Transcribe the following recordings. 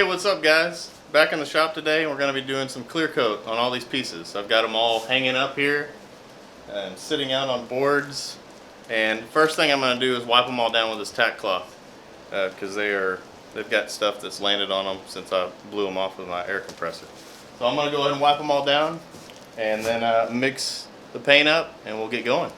Hey, what's up guys? Back in the shop today, and we're going to be doing some clear coat on all these pieces. I've got them all hanging up here and sitting out on boards. And first thing I'm going to do is wipe them all down with this tack cloth because they've got stuff that's landed on them since I blew them off with my air compressor. So I'm going to go ahead and wipe them all down and then mix the paint up and we'll get going.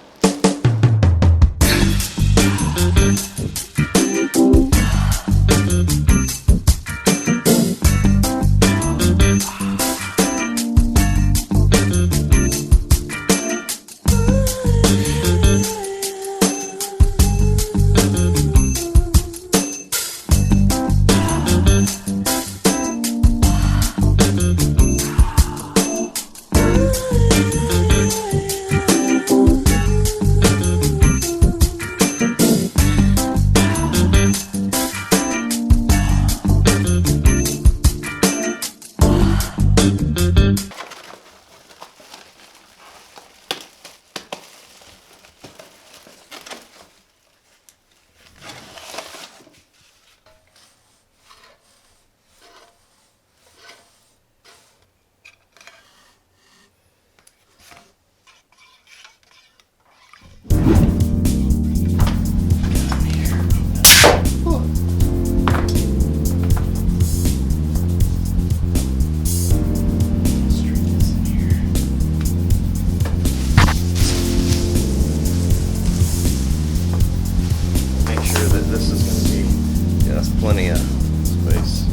Plenty of space.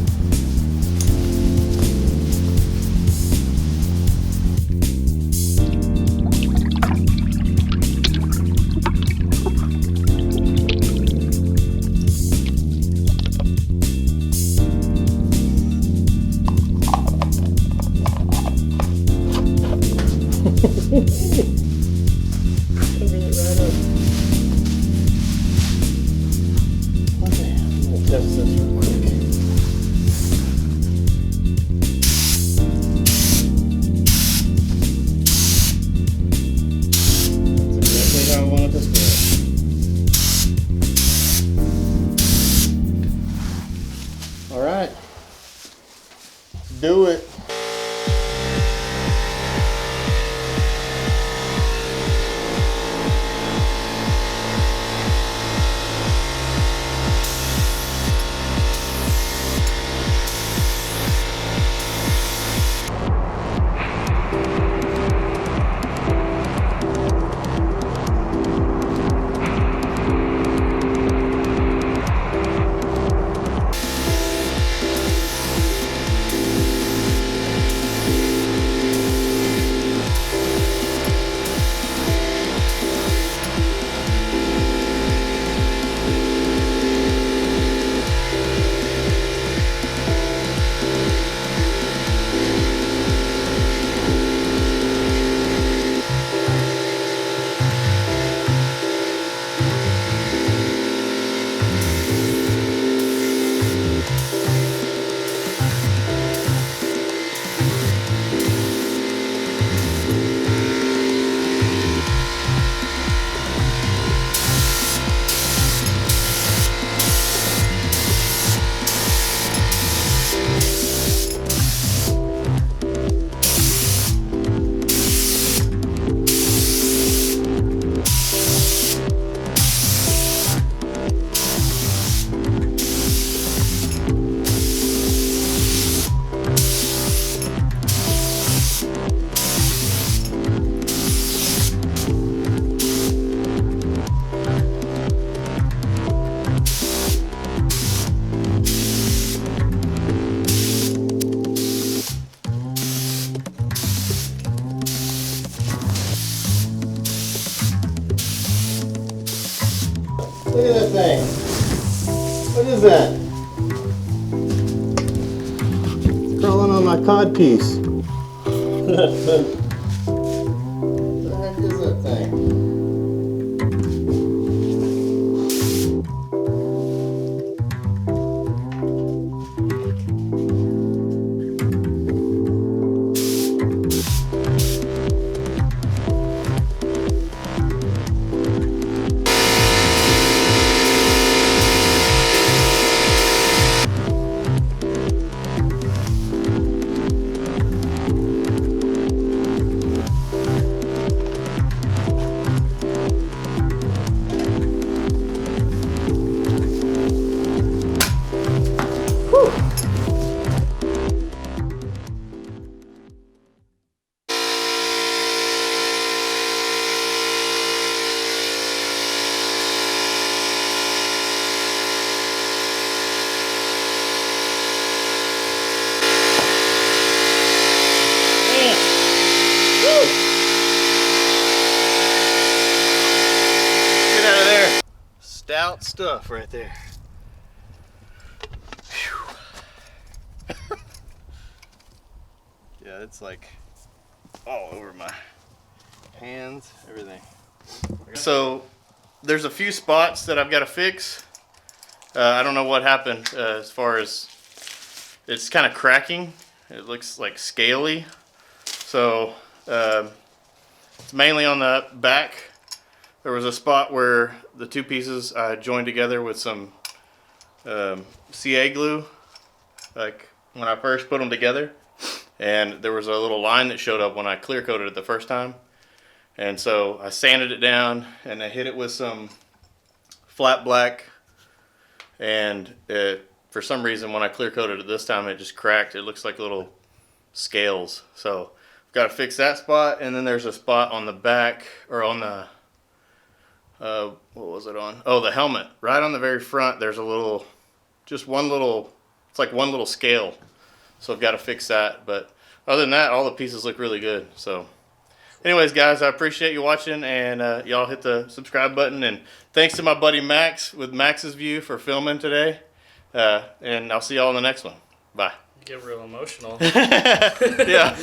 Covering it right up. Test this real quick. That's exactly how I want it to stay. All right, do it. Look at that thing. What is that? Crawling on my cod piece. What the heck is that thing? out stuff right there. Yeah, it's like all over my hands, everything. So there's a few spots that I've got to fix. I don't know what happened as far as it's kind of cracking. It looks like scaly. So it's mainly on the back. There was a spot where the two pieces I joined together with some CA glue, like when I first put them together. And there was a little line that showed up when I clear coated it the first time. And so I sanded it down and I hit it with some flat black. And for some reason, when I clear coated it this time, it just cracked. It looks like little scales. So I've got to fix that spot. And then there's a spot on the back, or on the, what was it on? Oh, the helmet. Right on the very front, there's a little, just one little, it's like one little scale. So I've got to fix that. But other than that, all the pieces look really good. So anyways, guys, I appreciate you watching, and y'all hit the subscribe button. And thanks to my buddy Max with Max's View for filming today. And I'll see y'all in the next one. Bye. You get real emotional. Yeah.